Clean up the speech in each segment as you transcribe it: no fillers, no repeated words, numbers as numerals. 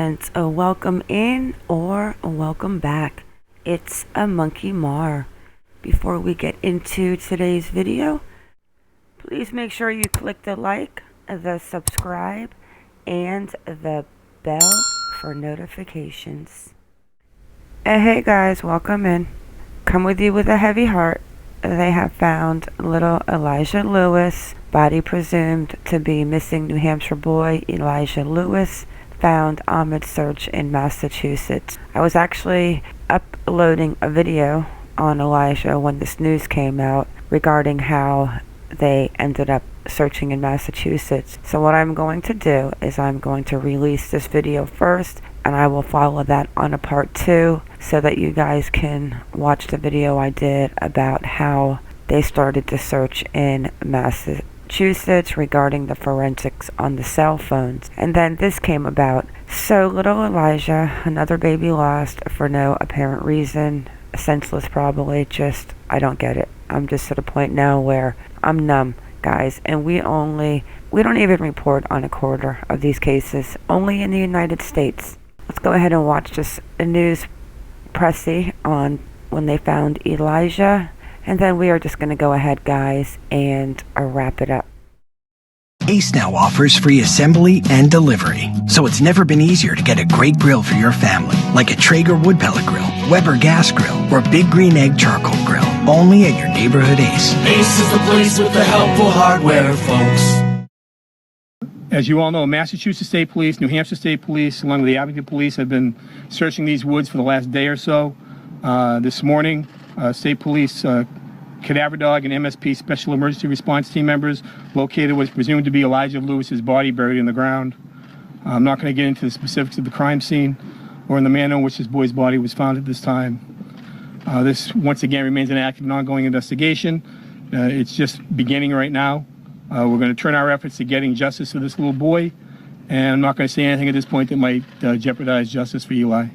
and welcome in or welcome back. It's a MonkieMar. Before we get into today's video, please make sure you click the like, the subscribe, and the bell for notifications. Hey guys, welcome in. Come with you with a heavy heart. They have found little Elijah Lewis, body presumed to be missing New Hampshire boy Elijah Lewis, found amid search in Massachusetts. I was actually uploading a video on Elijah when this news came out regarding how they ended up searching in Massachusetts. So what I'm going to do is I'm going to release this video first, and I will follow that on a part 2 so that you guys can watch the video I did about how they started to search in Massachusetts regarding the forensics on the cell phones. And then this came about. So little Elijah, another baby lost for no apparent reason, senseless probably, I don't get it. I'm just at a point now where I'm numb, guys, and we don't even report on a quarter of these cases, only in the United States. Let's go ahead and watch this news pressy on when they found Elijah, and then we are just going to go ahead, guys, and wrap it up. Ace now offers free assembly and delivery, so it's never been easier to get a great grill for your family, like a Traeger wood pellet grill, Weber gas grill, or Big Green Egg charcoal grill, only at your neighborhood Ace. Ace is the place with the helpful hardware, folks. As you all know, Massachusetts State Police, New Hampshire State Police, along with the Abington Police, have been searching these woods for the last day or so. This morning, State Police cadaver dog and MSP Special Emergency Response Team members located what is presumed to be Elijah Lewis's body buried in the ground. I'm not going to get into the specifics of the crime scene or in the manner in which this boy's body was found at this time. This, once again, remains an active and ongoing investigation. It's just beginning right now. We're going to turn our efforts to getting justice for this little boy, and I'm not going to say anything at this point that might jeopardize justice for Eli.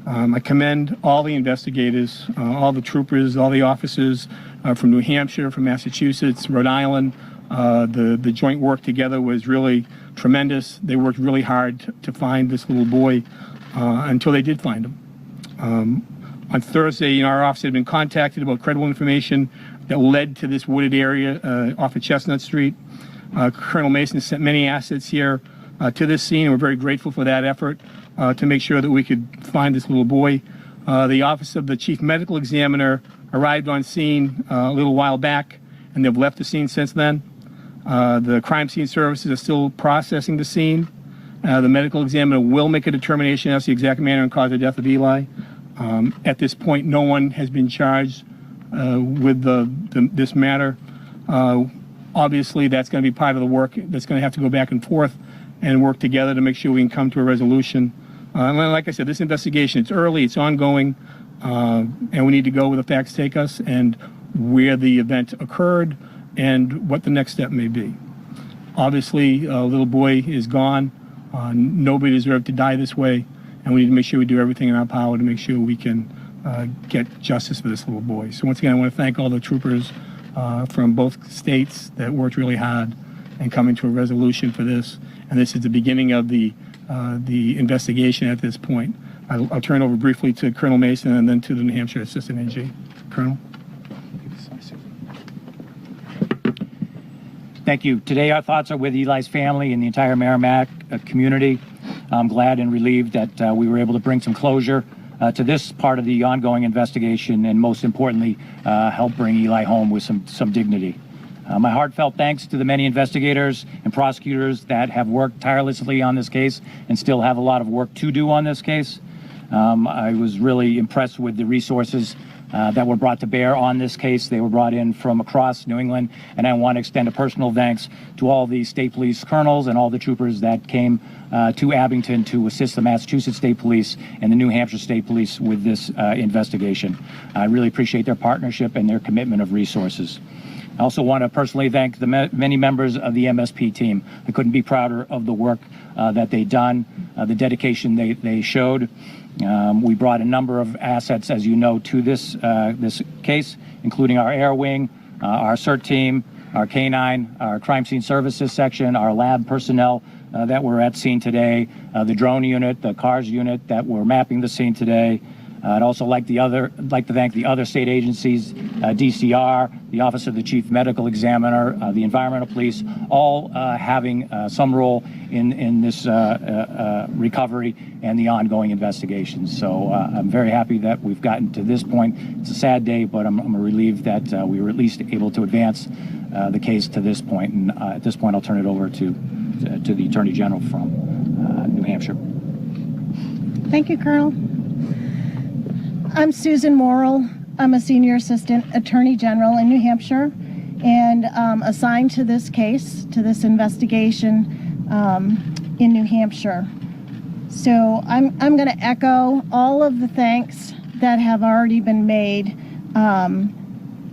I commend all the investigators, all the troopers, all the officers from New Hampshire, from Massachusetts, Rhode Island. The joint work together was really tremendous. They worked really hard to find this little boy until they did find him. On Thursday, our office had been contacted about credible information that led to this wooded area off of Chestnut Street. Colonel Mason sent many assets here to this scene, and we're very grateful for that effort to make sure that we could find this little boy. The Office of the Chief Medical Examiner arrived on scene a little while back, and they've left the scene since then. The crime scene services are still processing the scene. The medical examiner will make a determination as to the exact manner and cause of death of Eli. At this point, no one has been charged with this matter. Obviously, that's going to be part of the work that's going to have to go back and forth and work together to make sure we can come to a resolution. Like I said, this investigation, it's early, it's ongoing, and we need to go where the facts take us and where the event occurred and what the next step may be. Obviously, a little boy is gone. Nobody deserved to die this way, and we need to make sure we do everything in our power to make sure we can get justice for this little boy. So once again, I want to thank all the troopers from both states that worked really hard in coming to a resolution for this. And this is the beginning of the investigation at this point. I'll turn over briefly to Colonel Mason and then to the New Hampshire Assistant AG. Colonel. Thank you. Today our thoughts are with Eli's family and the entire Merrimack community. I'm glad and relieved that we were able to bring some closure to this part of the ongoing investigation, and most importantly, help bring Eli home with some dignity. My heartfelt thanks to the many investigators and prosecutors that have worked tirelessly on this case and still have a lot of work to do on this case. I was really impressed with the resources that were brought to bear on this case. They were brought in from across New England, and I want to extend a personal thanks to all the state police colonels and all the troopers that came to Abington to assist the Massachusetts State Police and the New Hampshire State Police with this investigation. I really appreciate their partnership and their commitment of resources. I also want to personally thank the many members of the MSP team. I couldn't be prouder of the work that they've done, the dedication they showed. We brought a number of assets, as you know, to this case, including our air wing, our CERT team, our K-9, our crime scene services section, our lab personnel, that were at scene today, the drone unit, the cars unit that were mapping the scene today. I'd also like to thank the other state agencies, DCR, the Office of the Chief Medical Examiner, the Environmental Police, all having some role in this recovery and the ongoing investigations. So I'm very happy that we've gotten to this point. It's a sad day, but I'm relieved that we were at least able to advance the case to this point. And at this point, I'll turn it over to the Attorney General from New Hampshire. Thank you, Colonel. I'm Susan Morrill. I'm a Senior Assistant Attorney General in New Hampshire and assigned to this case, to this investigation in New Hampshire. So I'm going to echo all of the thanks that have already been made.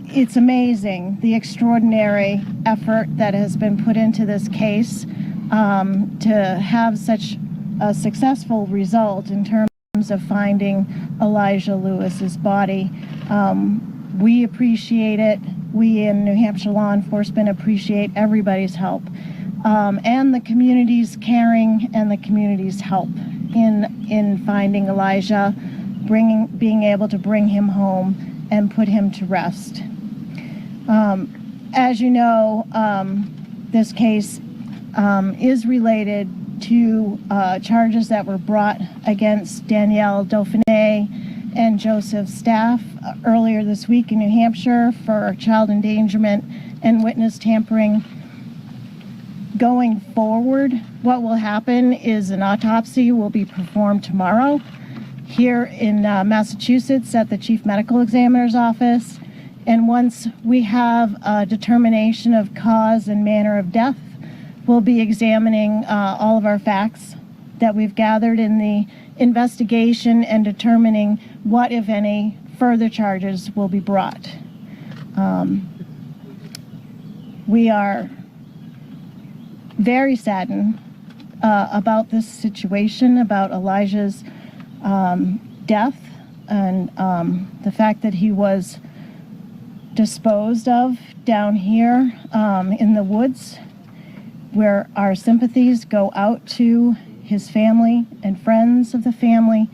It's amazing the extraordinary effort that has been put into this case to have such a successful result in terms of finding Elijah Lewis's body. We appreciate it. We in New Hampshire law enforcement appreciate everybody's help and the community's caring and the community's help in finding Elijah, being able to bring him home and put him to rest. As you know, this case is related to charges that were brought against Danielle Dauphiné and Joseph Staff earlier this week in New Hampshire for child endangerment and witness tampering. Going forward, what will happen is an autopsy will be performed tomorrow here in Massachusetts at the Chief Medical Examiner's office. And once we have a determination of cause and manner of death, we'll be examining all of our facts that we've gathered in the investigation and determining what, if any, further charges will be brought. We are very saddened about this situation, about Elijah's death, and the fact that he was disposed of down here in the woods, where our sympathies go out to his family and friends of the family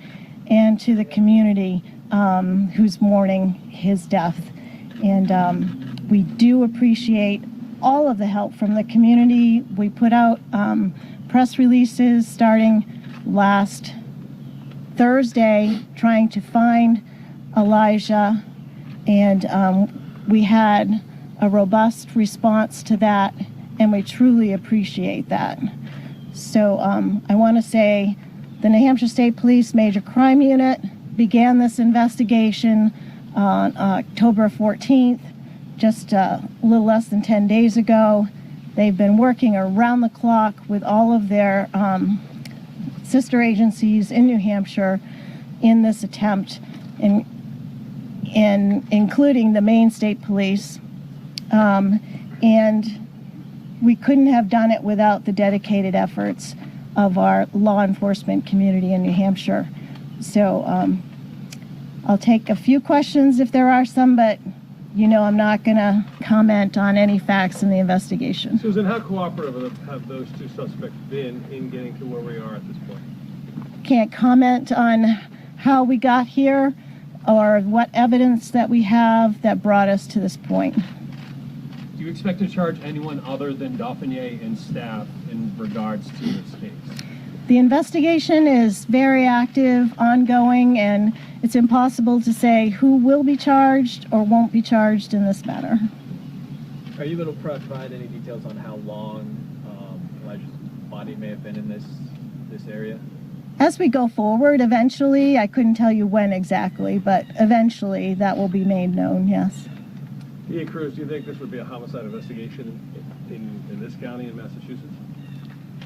and to the community who's mourning his death. And we do appreciate all of the help from the community. We put out press releases starting last Thursday trying to find Elijah, and we had a robust response to that, and we truly appreciate that. So I want to say the New Hampshire State Police Major Crime Unit began this investigation on October 14th, just a little less than 10 days ago. They've been working around the clock with all of their sister agencies in New Hampshire in this attempt, in including the Maine State Police. And we couldn't have done it without the dedicated efforts of our law enforcement community in New Hampshire. So I'll take a few questions if there are some, but you know I'm not going to comment on any facts in the investigation. Susan, how cooperative have those two suspects been in getting to where we are at this point? Can't comment on how we got here or what evidence that we have that brought us to this point. Do you expect to charge anyone other than Dauphiné and Staff in regards to this case? The investigation is very active, ongoing, and it's impossible to say who will be charged or won't be charged in this matter. Are you able to provide any details on how long Elijah's body may have been in this area? As we go forward, eventually, I couldn't tell you when exactly, but eventually that will be made known, yes. DA Cruz, do you think this would be a homicide investigation in this county in Massachusetts?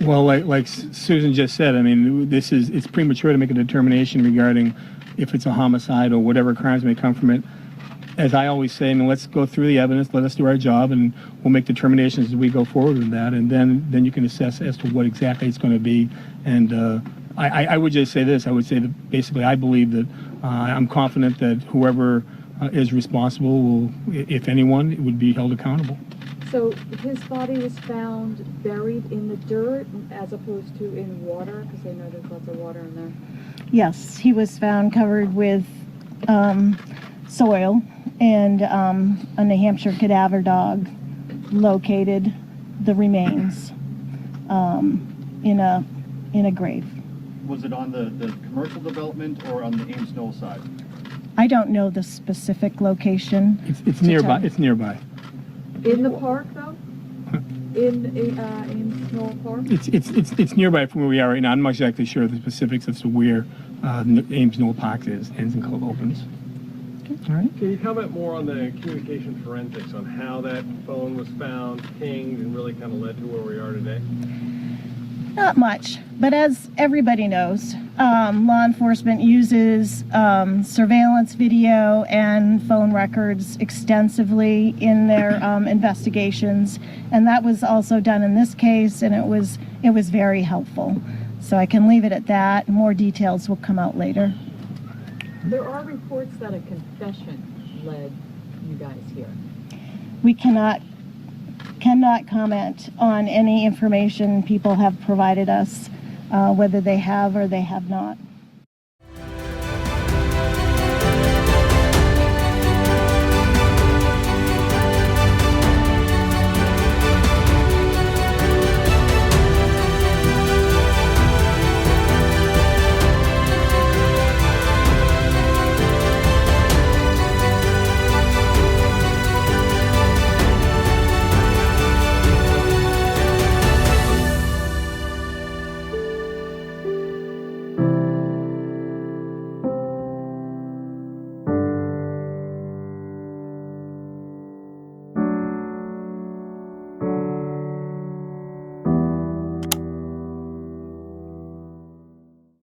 Well, like Susan just said, I mean, it's premature to make a determination regarding if it's a homicide or whatever crimes may come from it. As I always say, I mean, let's go through the evidence, let us do our job, and we'll make determinations as we go forward with that, and then you can assess as to what exactly it's going to be. And I would just say this, I would say that basically I believe that I'm confident that whoever is responsible will, if anyone, would be held accountable. So his body was found buried in the dirt as opposed to in water, because I know there's lots of water in there. Yes, he was found covered with soil, and a New Hampshire cadaver dog located the remains in a grave. Was it on the commercial development or on the Ames Knoll side? I don't know the specific location. It's nearby. It's nearby. In the park, though? In Knoll Park? It's nearby from where we are right now. I'm not exactly sure the specifics as to where Ames Knoll Park is, ends and opens. All right. Can you comment more on the communication forensics, on how that phone was found, pinged, and really kind of led to where we are today? Not much, but as everybody knows, law enforcement uses surveillance video and phone records extensively in their investigations, and that was also done in this case, and it was very helpful. So I can leave it at that. More details will come out later. There are reports that a confession led you guys here. We cannot comment on any information people have provided us, whether they have or they have not.